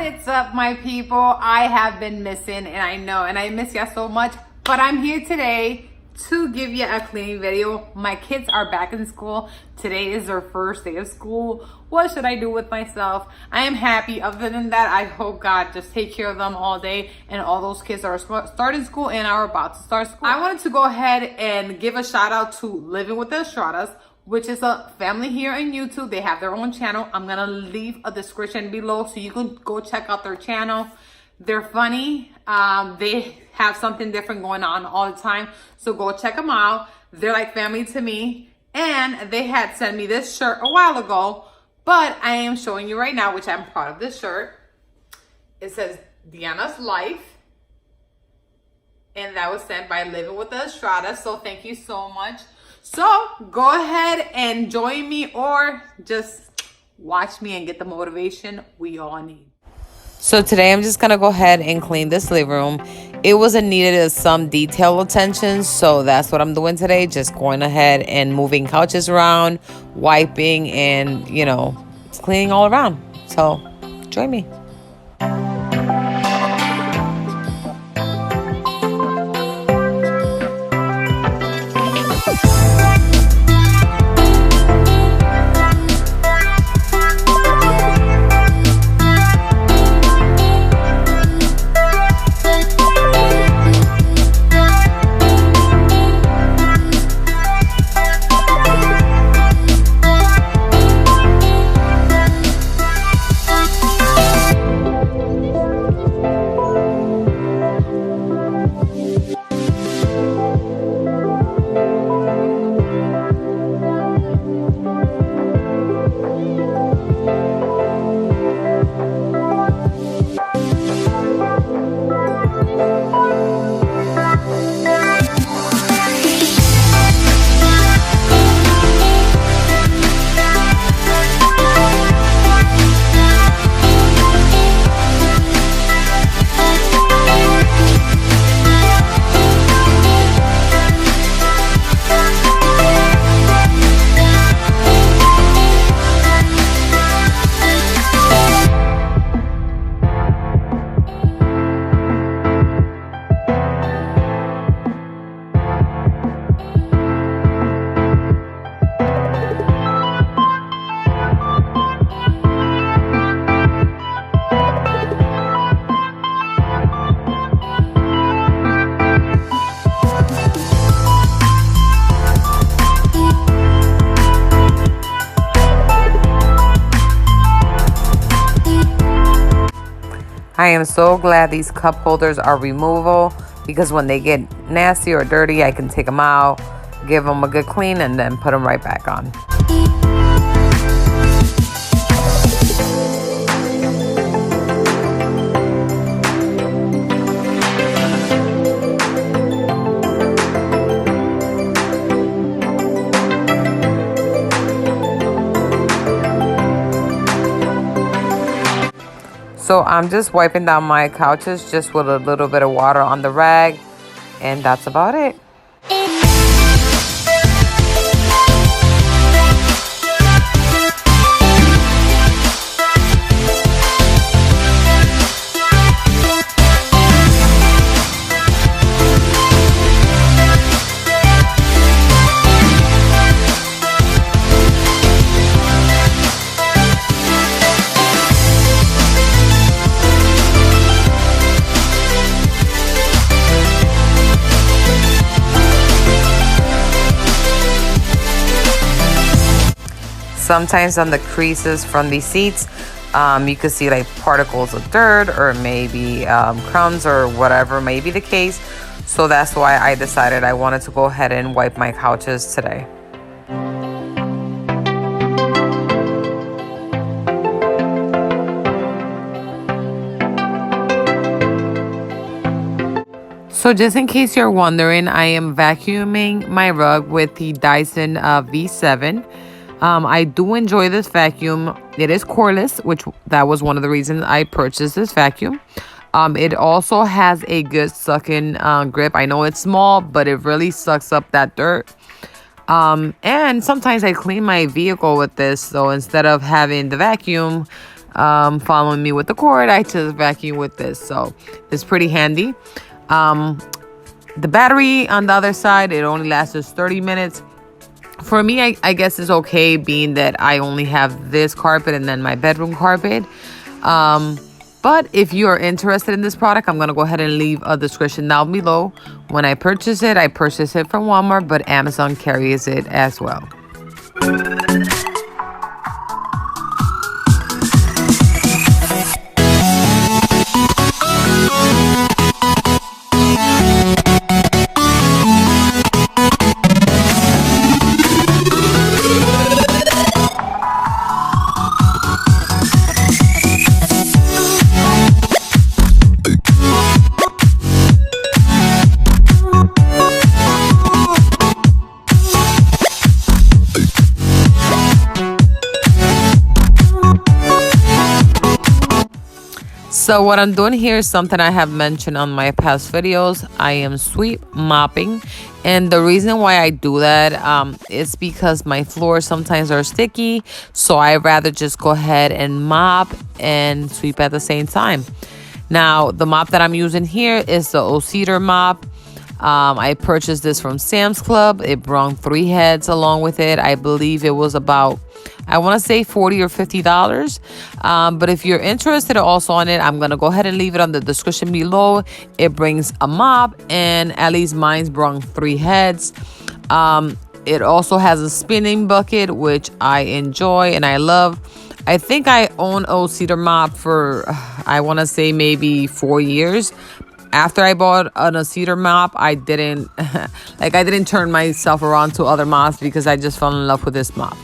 is up, my people? I have been missing, and I know, and I miss y'all so much, but I'm here today to give you a cleaning video. My kids are back in school. Today is their first day of school. What should I do with myself? I am happy. Other than that, I hope God just take care of them all day, and all those kids are starting school and are about to start school. I wanted to go ahead and give a shout out to Living with the Estradas, which is a family here on YouTube. They have their own channel. I'm gonna leave a description below so you can go check out their channel. They're funny. They have something different going on all the time, so go check them out. They're like family to me, and they had sent me this shirt a while ago, but I am showing you right now, which I'm proud of this shirt. It says Deanna's Life, and that was sent by Living with the Estrada, so thank you so much. So go ahead and join me, or just watch me and get the motivation we all need. So today I'm just gonna go ahead and clean this living room. It was in needed of some detail attention, so that's what I'm doing today. Just going ahead and moving couches around, wiping, and cleaning all around. So join me. I am so glad these cup holders are removable, because when they get nasty or dirty, I can take them out, give them a good clean, and then put them right back on. So I'm just wiping down my couches just with a little bit of water on the rag, and that's about it. Sometimes on the creases from the seats, you could see like particles of dirt or maybe crumbs or whatever may be the case. So that's why I decided I wanted to go ahead and wipe my couches today. So just in case you're wondering, I am vacuuming my rug with the Dyson V7. I do enjoy this vacuum. It is cordless, which that was one of the reasons I purchased this vacuum. It also has a good sucking grip. I know it's small, but it really sucks up that dirt. And sometimes I clean my vehicle with this. So instead of having the vacuum, following me with the cord, I just vacuum with this. So it's pretty handy. The battery on the other side, it only lasts us 30 minutes. For me, I guess it's okay, being that I only have this carpet and then my bedroom carpet. But if you are interested in this product, I'm going to go ahead and leave a description down below. When I purchased it from Walmart, but Amazon carries it as well. So what I'm doing here is something I have mentioned on my past videos. I am sweep mopping, and the reason why I do that is because my floors sometimes are sticky, so I rather just go ahead and mop and sweep at the same time. Now the mop that I'm using here is the old cedar mop. I purchased this from Sam's Club. It brought 3 heads along with it. I believe it was about, I want to say $40 or $50. But if you're interested also on it, I'm going to go ahead and leave it on the description below. It brings a mop, and at least mine's brought 3 heads. It also has a spinning bucket, which I enjoy and I love. I think I own old cedar mop for, I want to say maybe 4 years. After I bought a cedar mop, I didn't turn myself around to other mops because I just fell in love with this mop.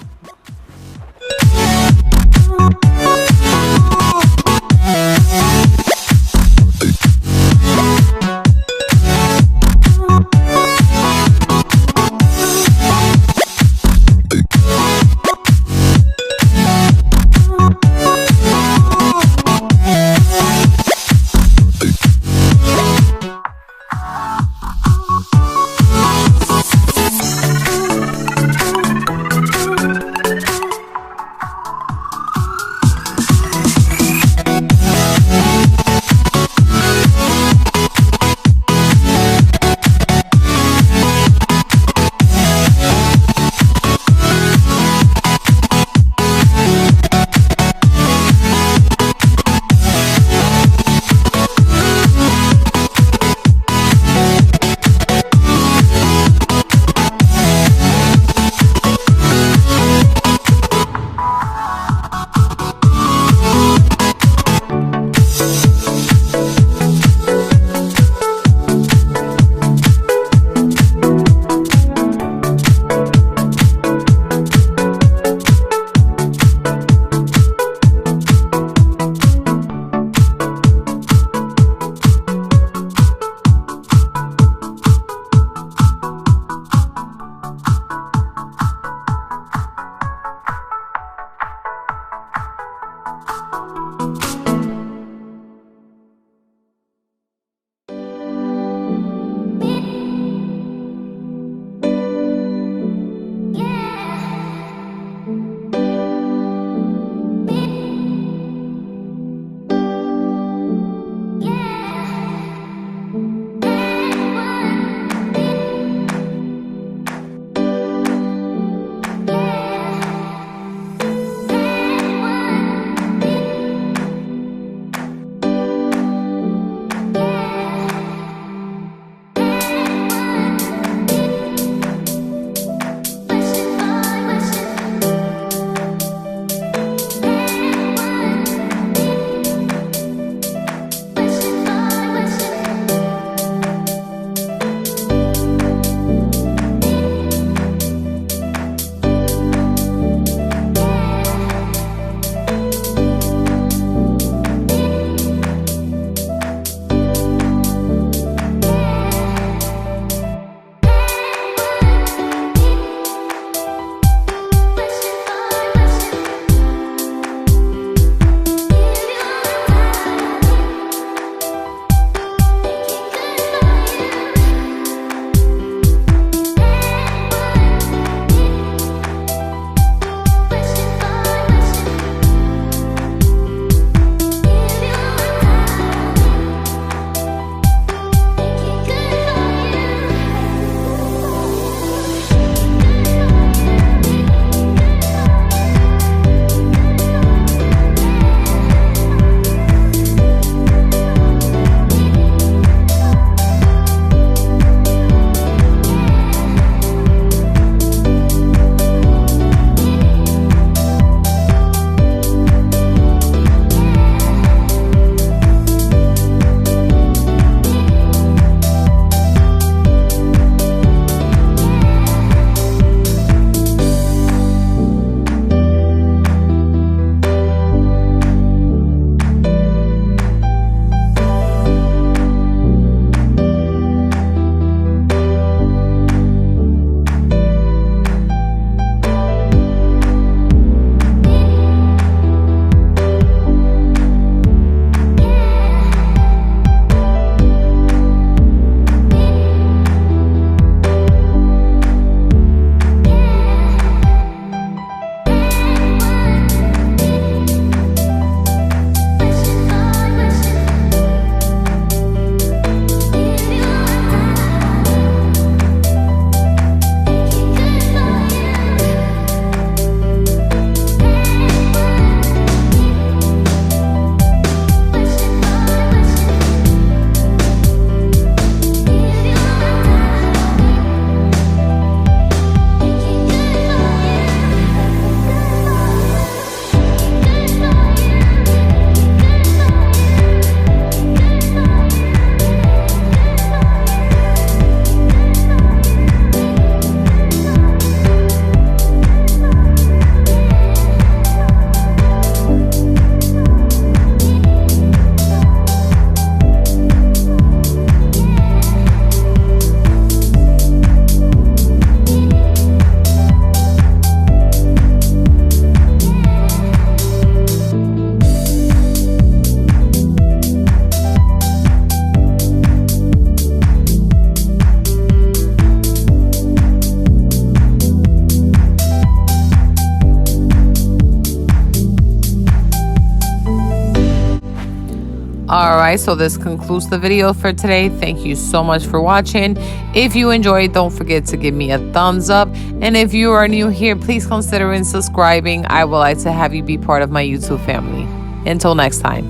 All right, so this concludes the video for today. Thank you so much for watching. If you enjoyed, don't forget to give me a thumbs up. And if you are new here, please consider subscribing. I would like to have you be part of my YouTube family. Until next time.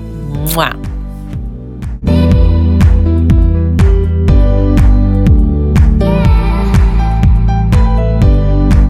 Mwah.